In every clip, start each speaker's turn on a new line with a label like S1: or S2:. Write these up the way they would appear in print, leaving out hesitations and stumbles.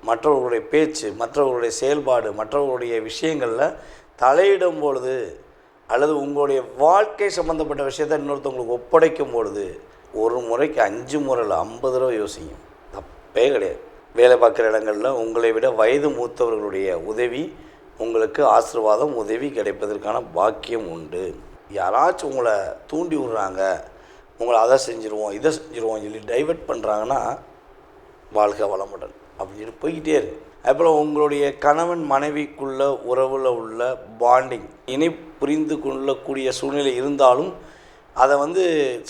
S1: மற்றவர்களுடைய பேச்சு, மற்றவர்களுடைய செயல்பாடு, மற்றவர்களுடைய விஷயங்களில் தலையிடும் பொழுது, அல்லது உங்களுடைய வாழ்க்கை சம்மந்தப்பட்ட விஷயத்தை இன்னொருத்தவங்களுக்கு ஒப்படைக்கும் பொழுது, ஒரு முறைக்கு 5 முறை இல்லை 50 தடவை யோசிங்க. தப்பே கிடையாது. வேலை பார்க்குற இடங்களில் உங்களை விட வயது மூத்தவர்களுடைய உதவி உங்களுக்கு ஆசீர்வாதம், உதவி கிடைப்பதற்கான பாக்கியம் உண்டு. யாராச்சும் உங்களை தூண்டி விடுறாங்க, உங்களை அதை செஞ்சுருவோம் இதை செஞ்சுருவோம் சொல்லி டைவெர்ட் பண்ணுறாங்கன்னா, வாழ்க வளமுடன் அப்படின்னு போய்கிட்டே இருக்கு. அப்புறம் உங்களுடைய கணவன் மனைவிக்குள்ள உறவில் உள்ள பாண்டிங் இணை புரிந்து கொள்ளக்கூடிய சூழ்நிலை இருந்தாலும், அதை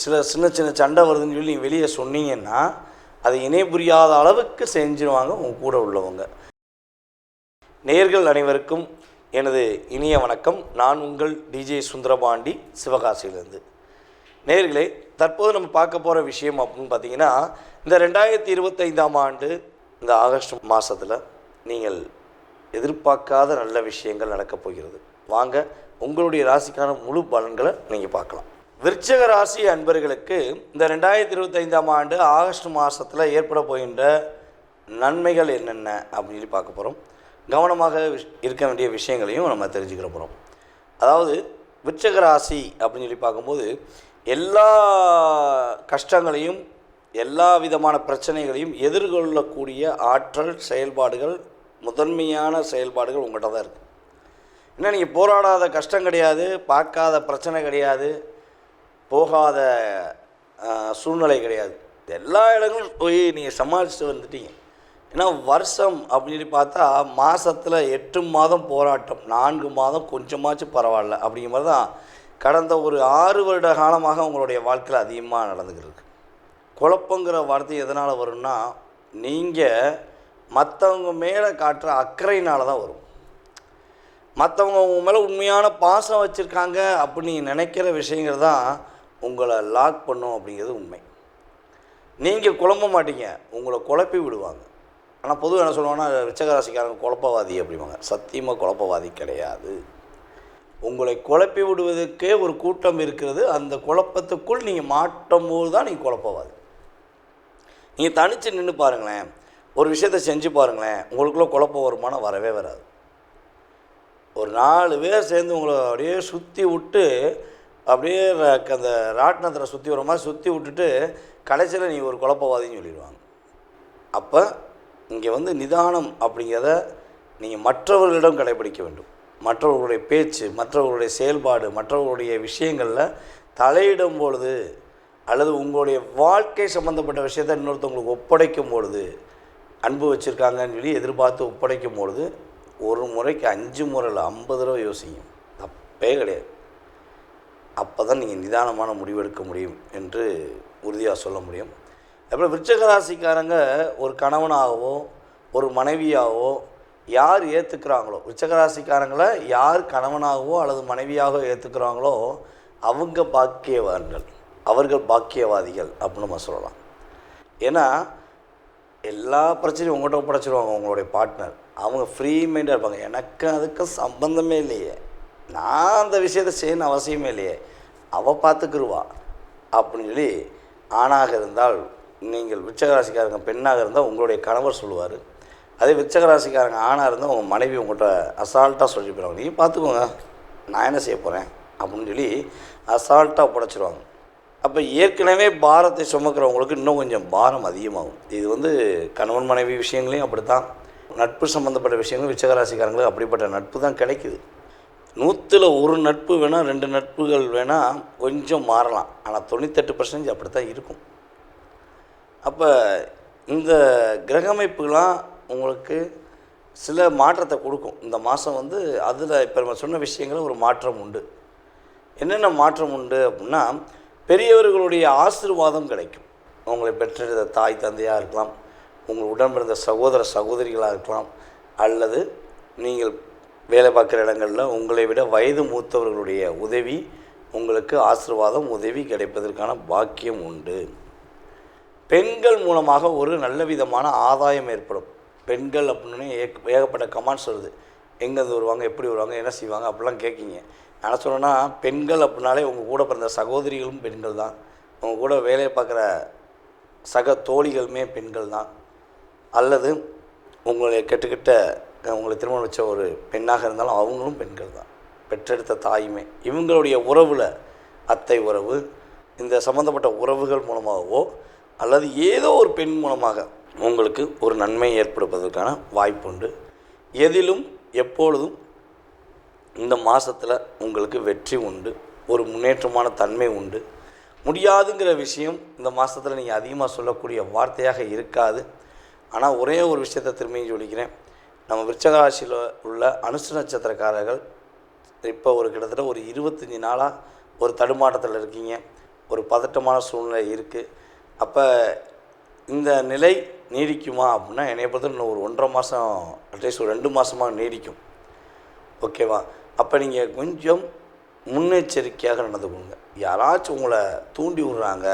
S1: சின்ன சின்ன சண்டை வருதுன்னு சொல்லி நீங்கள் வெளியே சொன்னீங்கன்னா, அதை இணை புரியாத அளவுக்கு செஞ்சுருவாங்க உங்கள் கூட உள்ளவங்க. நேயர்கள் அனைவருக்கும் எனது இனிய வணக்கம். நான் உங்கள் டிஜே சுந்தரபாண்டி, சிவகாசியிலேருந்து. நேயர்களே, தற்போது நம்ம பார்க்க போகிற விஷயம் அப்படின்னு பார்த்தீங்கன்னா, இந்த 2025ஆம் ஆண்டு இந்த ஆகஸ்ட் மாதத்தில் நீங்கள் எதிர்பார்க்காத நல்ல விஷயங்கள் நடக்கப் போகிறது. வாங்க உங்களுடைய ராசிக்கான முழு பலன்களை நீங்கள் பார்க்கலாம். விருச்சிக ராசி அன்பர்களுக்கு இந்த 2025ஆம் ஆண்டு ஆகஸ்ட் மாதத்தில் ஏற்பட போகின்ற நன்மைகள் என்னென்ன அப்படின்னு சொல்லி பார்க்க போகிறோம். கவனமாக இருக்க வேண்டிய விஷயங்களையும் நம்ம தெரிஞ்சுக்கிற போகிறோம். அதாவது விருச்சிக ராசி அப்படின்னு சொல்லி பார்க்கும்போது, எல்லா கஷ்டங்களையும் எல்லா விதமான பிரச்சனைகளையும் எதிர்கொள்ளக்கூடிய ஆற்றல், செயல்பாடுகள், முதன்மையான செயல்பாடுகள் உங்கள்கிட்ட தான் இருக்குது. ஏன்னா நீங்கள் போராடாத கஷ்டம் கிடையாது, பார்க்காத பிரச்சனை கிடையாது, போகாத சூழ்நிலை கிடையாது. எல்லா இடங்களும் போய் நீங்கள் சமாளிச்சுட்டு வந்துட்டீங்க. ஏன்னா வருஷம் அப்படின்னு சொல்லி பார்த்தா மாதத்தில் 8 மாதம் போராட்டம், 4 மாதம் கொஞ்சமாச்சும் பரவாயில்ல அப்படிங்கிற மாதிரி தான் கடந்த ஒரு 6 வருட காலமாக உங்களுடைய வாழ்க்கையில் அதிகமாக நடந்துக்கிட்டு. குழப்பங்கிற வார்த்தை எதனால் வரும்னா, நீங்கள் மற்றவங்க மேலே காட்டுற அக்கறையினால தான் வரும். மற்றவங்க உங்கள் மேலே உண்மையான பாசம் வச்சுருக்காங்க அப்படின்னு நீங்கள் நினைக்கிற விஷயங்கள் தான் உங்களை லாக் பண்ணும் அப்படிங்கிறது உண்மை. நீங்கள் குழம்ப மாட்டீங்க, உங்களை குழப்பி விடுவாங்க. ஆனால் பொதுவாக என்ன சொல்லுவாங்கன்னா, விருச்சிக ராசிக்காரங்க குழப்பவாதி அப்படிம்பாங்க. சத்தியமாக குழப்பவாதி கிடையாது. உங்களை குழப்பி விடுவதற்கே ஒரு கூட்டம் இருக்கிறது. அந்த குழப்பத்துக்குள் நீங்கள் மாட்டும் போது தான் நீங்கள் குழப்பவாதி. நீங்கள் தனித்து நின்று பாருங்களேன், ஒரு விஷயத்தை செஞ்சு பாருங்களேன், உங்களுக்குள்ளே குழப்பம் வருமானம் வரவே வராது. ஒரு 4 பேர் சேர்ந்து உங்களை அப்படியே சுற்றி விட்டு, அப்படியே அந்த ராட்டினத்தில் சுற்றி வர மாதிரி சுற்றி விட்டுட்டு கடைசியில் நீங்கள் ஒரு குழப்பவாதின்னு சொல்லிடுவாங்க. அப்போ இங்கே நிதானம் அப்படிங்கிறத நீங்கள் மற்றவர்களிடம் கடைபிடிக்க வேண்டும். மற்றவர்களுடைய பேச்சு, மற்றவர்களுடைய செயல்பாடு, மற்றவர்களுடைய விஷயங்களில் தலையிடும் பொழுது, அல்லது உங்களுடைய வாழ்க்கை சம்மந்தப்பட்ட விஷயத்தை இன்னொருத்தவங்களுக்கு ஒப்படைக்கும் பொழுது, அன்பு வச்சுருக்காங்கன்னு சொல்லி எதிர்பார்த்து ஒப்படைக்கும் பொழுது, ஒரு முறைக்கு 5 முறை இல்லை 50 தடவை யோசிங்க. தப்பே கிடையாது. அப்போ தான் நீங்கள் நிதானமான முடிவெடுக்க முடியும் என்று உறுதியாக சொல்ல முடியும். அப்புறம் விருச்சிக ராசிக்காரங்க ஒரு கணவனாகவோ ஒரு மனைவியாகவோ யார் ஏற்றுக்கிறாங்களோ, விருச்சிக ராசிக்காரங்களை யார் கணவனாகவோ அல்லது மனைவியாகவோ ஏற்றுக்கிறாங்களோ அவங்க பாக்கியவான்கள், அவர்கள் பாக்கியவாதிகள் அப்படின்னு நம்ம சொல்லலாம். ஏன்னா எல்லா பிரச்சனையும் உங்கள்கிட்ட ஒப்படைச்சிருவாங்க உங்களுடைய பார்ட்னர். அவங்க ஃப்ரீ மைண்டாக இருப்பாங்க. எனக்கு அதுக்கு சம்பந்தமே இல்லையே, நான் அந்த விஷயத்தை செய்யணும் அவசியமே இல்லையே, அவள் பார்த்துக்குருவா அப்படின்னு சொல்லி. ஆணாக இருந்தால் நீங்கள் விருச்சிக ராசிக்காரங்க, பெண்ணாக இருந்தால் உங்களுடைய கணவர் சொல்லுவார். அதே விருச்சிக ராசிக்காரங்க ஆணாக இருந்தால் உங்கள் மனைவி உங்கள்கிட்ட அசால்ட்டாக சொல்லி போயிடுவாங்க, நீங்கள் பார்த்துக்கோங்க நான் என்ன செய்ய போகிறேன் அப்படின்னு சொல்லி அசால்ட்டாக ஒப்படைச்சிருவாங்க. அப்போ ஏற்கனவே பாரத்தை சுமக்கிறவங்களுக்கு இன்னும் கொஞ்சம் பாரம் அதிகமாகும். இது கணவன் மனைவி விஷயங்களையும் அப்படி தான். நட்பு சம்மந்தப்பட்ட விஷயங்கள் விருச்சிக ராசிக்காரங்களுக்கு அப்படிப்பட்ட நட்பு தான் கிடைக்குது. 100ல் 1 நட்பு வேணால் 2 நட்புகள் வேணால் கொஞ்சம் மாறலாம், ஆனால் 98% அப்படி தான் இருக்கும். அப்போ இந்த கிரகமைப்புகளாம் உங்களுக்கு சில மாற்றத்தை கொடுக்கும். இந்த மாதம் அதில் இப்போ நம்ம சொன்ன விஷயங்கள் ஒரு மாற்றம் உண்டு. என்னென்ன மாற்றம் உண்டு அப்படின்னா, பெரியவர்களுடைய ஆசீர்வாதம் கிடைக்கும். உங்களை பெற்றெடுத்த தாய் தந்தையாக இருக்கலாம், உங்கள் உடன் பிறந்த சகோதர சகோதரிகளாக இருக்கலாம், அல்லது நீங்கள் வேலை பார்க்குற இடங்களில் உங்களை விட வயது மூத்தவர்களுடைய உதவி உங்களுக்கு ஆசீர்வாதம், உதவி கிடைப்பதற்கான பாக்கியம் உண்டு. பெண்கள் மூலமாக ஒரு நல்ல விதமான ஆதாயம் ஏற்படும். பெண்கள் அப்படின்னு ஏகப்பட்ட கமெண்ட்ஸ் வருது. எங்கேருந்து வருவாங்க, எப்படி வருவாங்க, என்ன செய்வாங்க அப்படிலாம் கேட்கிங்க. நான் சொன்னேன்னா, பெண்கள் அப்படின்னாலே உங்கள் கூட பிறந்த சகோதரிகளும் பெண்கள் தான், உங்கள் கூட வேலை பார்க்குற சக தோழிகளுமே பெண்கள் தான், அல்லது உங்களை கெட்டுக்கிட்ட உங்களை திருமணம் வச்ச ஒரு பெண்ணாக இருந்தாலும் அவங்களும் பெண்கள் தான், பெற்றெடுத்த தாயுமே. இவங்களுடைய உறவில் அத்தை உறவு, இந்த சம்மந்தப்பட்ட உறவுகள் மூலமாகவோ அல்லது ஏதோ ஒரு பெண் மூலமாக உங்களுக்கு ஒரு நன்மை ஏற்படுவதற்கான வாய்ப்பு உண்டு. எதிலும் எப்பொழுதும் இந்த மாதத்தில் உங்களுக்கு வெற்றி உண்டு, ஒரு முன்னேற்றமான தன்மை உண்டு. முடியாதுங்கிற விஷயம் இந்த மாதத்தில் நீங்கள் அதிகமாக சொல்லக்கூடிய வார்த்தையாக இருக்காது. ஆனால் ஒரே ஒரு விஷயத்தை திரும்பியும் சொல்லிக்கிறேன். நம்ம விருச்சிக ராசியில் உள்ள அனுச நட்சத்திரக்காரர்கள் இப்போ ஒரு கிட்டத்தட்ட ஒரு 25 நாளாக ஒரு தடுமாட்டத்தில் இருக்கீங்க, ஒரு பதட்டமான சூழ்நிலை இருக்குது. அப்போ இந்த நிலை நீடிக்குமா அப்படின்னா என்னை பொறுத்த இன்னும் ஒரு 1.5 மாதம், அட்லீஸ்ட் ஒரு 2 மாதமாக நீடிக்கும். ஓகேவா? அப்போ நீங்கள் கொஞ்சம் முன்னெச்சரிக்கையாக நடந்துக்கோங்க. யாராச்சும் உங்களை தூண்டி விடுறாங்க,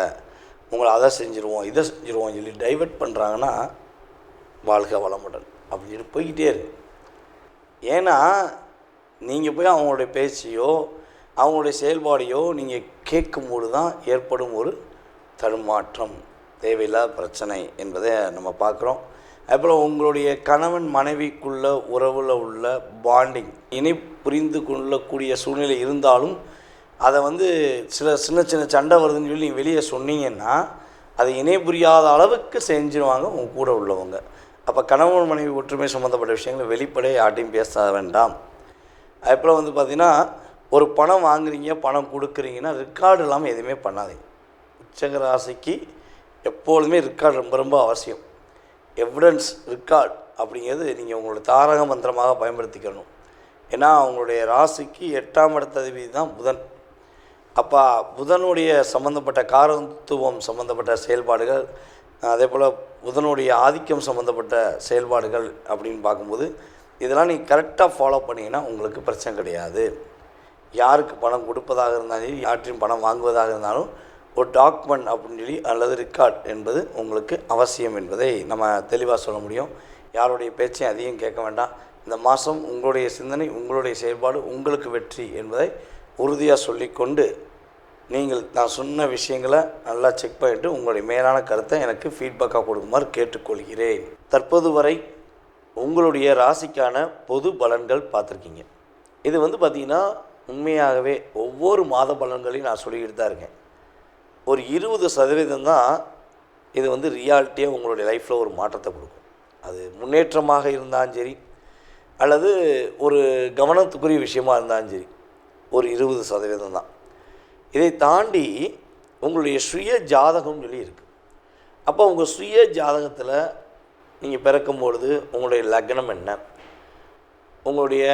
S1: உங்களை அதை செஞ்சுருவோம் இதை செஞ்சுருவோம் சொல்லி டைவெர்ட் பண்ணுறாங்கன்னா வாழ்க வளமுடன் அப்படின்னு சொல்லி போய்கிட்டே இருக்கு. ஏன்னா நீங்கள் போய் அவங்களுடைய பேச்சையோ அவங்களுடைய செயல்பாடையோ நீங்கள் கேட்கும்போது தான் ஏற்படும் ஒரு தடுமாற்றம், தேவையில்லாத பிரச்சனை என்பதை நம்ம பார்க்குறோம். அப்புறம் உங்களுடைய கணவன் மனைவிக்குள்ள உறவில் உள்ள பாண்டிங் இணை புரிந்து கொள்ளக்கூடிய சூழ்நிலை இருந்தாலும் அதை சில சின்ன சின்ன சண்டை வருதுன்னு சொல்லி நீங்கள் வெளியே சொன்னீங்கன்னா அதை இணை புரியாத அளவுக்கு செஞ்சுருவாங்க உங்கள் கூட உள்ளவங்க. அப்போ கணவன் மனைவி ஒற்றுமை சம்மந்தப்பட்ட விஷயங்களை வெளிப்படையை யார்ட்டையும் பேச வேண்டாம். அப்புறம் பார்த்திங்கன்னா ஒரு பணம் வாங்குறீங்க, பணம் கொடுக்குறீங்கன்னா ரெக்கார்டு இல்லாமல் எதுவுமே பண்ணாதீங்க. விருச்சிக ராசிக்கு எப்பொழுதுமே ரெக்கார்டு ரொம்ப ரொம்ப அவசியம். எவிடன்ஸ் ரெக்கார்ட் அப்படிங்கிறது நீங்கள் உங்களுடைய தாரக மந்திரமாக பயன்படுத்திக்கணும். ஏன்னா அவங்களுடைய ராசிக்கு 8ஆம் இடத்ததிபதி தான் புதன். அப்போ புதனுடைய சம்மந்தப்பட்ட காரத்துவம் சம்மந்தப்பட்ட செயல்பாடுகள், அதே போல் புதனுடைய ஆதிக்கம் சம்மந்தப்பட்ட செயல்பாடுகள் அப்படின்னு பார்க்கும்போது இதெல்லாம் நீங்கள் கரெக்டாக ஃபாலோ பண்ணிங்கன்னா உங்களுக்கு பிரச்சனை கிடையாது. யாருக்கு பணம் கொடுப்பதாக இருந்தாலும் யார்ட்டையும் பணம் வாங்குவதாக இருந்தாலும் ஒரு டாக்குமெண்ட் அப்படின்னு சொல்லி அல்லது ரெக்கார்ட் என்பது உங்களுக்கு அவசியம் என்பதை நம்ம தெளிவாக சொல்ல முடியும். யாருடைய பேச்சையும் அதிகம் கேட்க வேண்டாம். இந்த மாதம் உங்களுடைய சிந்தனை, உங்களுடைய செயல்பாடு உங்களுக்கு வெற்றி என்பதை உறுதியாக சொல்லிக்கொண்டு நீங்கள் நான் சொன்ன விஷயங்களை நல்லா செக் பண்ணிவிட்டு உங்களுடைய மேலான கருத்தை எனக்கு ஃபீட்பேக்காக கொடுக்குமாறு கேட்டுக்கொள்கிறேன். தற்போது வரை உங்களுடைய ராசிக்கான பொது பலன்கள் பார்த்துருக்கீங்க. இது பார்த்திங்கன்னா உண்மையாகவே ஒவ்வொரு மாத பலன்களையும் நான் சொல்லிக்கிட்டு தான் இருக்கேன். ஒரு 20% தான் இது ரியாலிட்டியாக உங்களுடைய லைஃப்பில் ஒரு மாற்றத்தை கொடுக்கும். அது முன்னேற்றமாக இருந்தாலும் சரி அல்லது ஒரு கவனத்துக்குரிய விஷயமாக இருந்தாலும் சரி, ஒரு 20% தான். இதை தாண்டி உங்களுடைய சுய ஜாதகம்னு சொல்லி இருக்குது. அப்போ உங்கள் சுய ஜாதகத்தில் நீங்கள் பிறக்கும்பொழுது உங்களுடைய லக்னம் என்ன, உங்களுடைய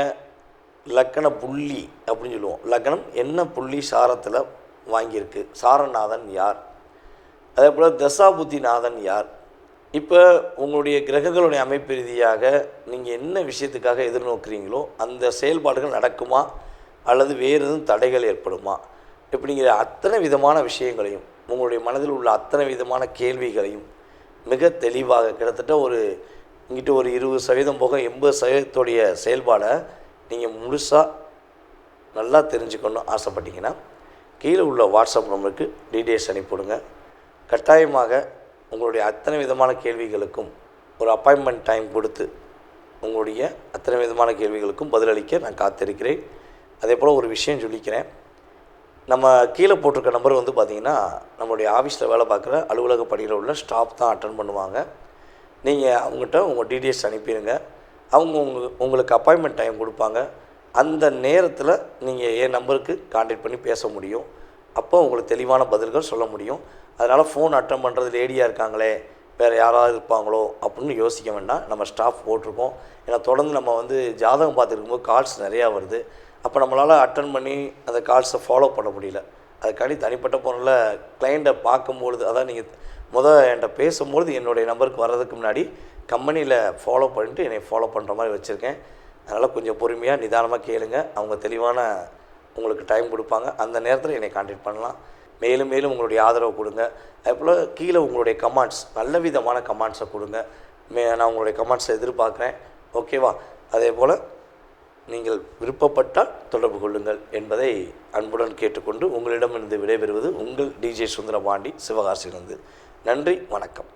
S1: லக்கண புள்ளி அப்படின்னு சொல்லுவோம். லக்னம் என்ன புள்ளி சாரத்தில் வாங்கியிருக்கு, சாரநாதன் யார், அதே போல் தசாபுத்திநாதன் யார். இப்போ உங்களுடைய கிரகங்களுடைய அமைப்பு ரீதியாக நீங்கள் என்ன விஷயத்துக்காக எதிர்நோக்குறீங்களோ அந்த செயல்பாடுகள் நடக்குமா அல்லது வேறு எதுவும் தடைகள் ஏற்படுமா இப்படிங்கிற அத்தனை விதமான விஷயங்களையும் உங்களுடைய மனதில் உள்ள அத்தனை விதமான கேள்விகளையும் மிக தெளிவாக கிட்டத்தட்ட இங்கிட்ட ஒரு 20% போக 80% செயல்பாடை நீங்கள் முழுசாக நல்லா தெரிஞ்சுக்கணும் ஆசைப்பட்டீங்கன்னா கீழே உள்ள வாட்ஸ்அப் நம்பருக்கு டீட்டெயில்ஸ் அனுப்பிவிடுங்க. கட்டாயமாக உங்களுடைய அத்தனை விதமான கேள்விகளுக்கும் ஒரு அப்பாயின்மெண்ட் டைம் கொடுத்து உங்களுடைய அத்தனை விதமான கேள்விகளுக்கும் பதிலளிக்க நான் காத்திருக்கிறேன். அதே போல் ஒரு விஷயம் சொல்லிக்கிறேன். நம்ம கீழே போட்டிருக்க நம்பர் பார்த்திங்கன்னா நம்மளுடைய ஆஃபீஸில் வேலை பார்க்குற அலுவலக பணியில் உள்ள ஸ்டாஃப் தான் அட்டன் பண்ணுவாங்க. நீங்கள் அவங்ககிட்ட உங்கள் டீட்டெயில்ஸ் அனுப்பிடுங்க. அவங்க உங்களுக்கு அப்பாயின்மெண்ட் டைம் கொடுப்பாங்க. அந்த நேரத்தில் நீங்கள் என் நம்பருக்கு கான்டாக்ட் பண்ணி பேச முடியும். அப்போ உங்களுக்கு தெளிவான பதில்கள் சொல்ல முடியும். அதனால் ஃபோன் அட்டன் பண்ணுறது லேடியாக இருக்காங்களே, வேறு யாராவது இருப்பாங்களோ அப்படின்னு யோசிக்க வேண்டாம். நம்ம ஸ்டாஃப் போட்டிருக்கோம். ஏன்னா தொடர்ந்து நம்ம ஜாதகம் பார்த்துருக்கும்போது கால்ஸ் நிறையா வருது. அப்போ நம்மளால் அட்டன் பண்ணி அந்த கால்ஸை ஃபாலோ பண்ண முடியல. அதுக்காண்டி தனிப்பட்ட பொருளில் கிளைண்ட்டை பார்க்கும்பொழுது, அதான் நீங்கள் என்கிட்ட பேசும்பொழுது என்னுடைய நம்பருக்கு வர்றதுக்கு முன்னாடி கம்பெனியில் ஃபாலோ பண்ணிட்டு என்னை ஃபாலோ பண்ணுற மாதிரி வச்சுருக்கேன். அதனால் கொஞ்சம் பொறுமையாக நிதானமாக கேளுங்க. அவங்க தெளிவான உங்களுக்கு டைம் கொடுப்பாங்க. அந்த நேரத்தில் என்னை கான்டாக்ட் பண்ணலாம். மேலும் மேலும் உங்களுடைய ஆதரவு கொடுங்க. அதுபோல் கீழே உங்களுடைய கமெண்ட்ஸ், நல்ல விதமான கமெண்ட்ஸை கொடுங்க. நான் உங்களுடைய கமெண்ட்ஸை எதிர்பார்க்குறேன். ஓகேவா? அதே போல் நீங்கள் விருப்பப்பட்டால் தொடர்பு கொள்ளுங்கள் என்பதை அன்புடன் கேட்டுக்கொண்டு உங்களிடமிருந்து விடைபெறுவது உங்கள் டிஜே சுந்தரபாண்டி, சிவகாசியிலிருந்து. நன்றி, வணக்கம்.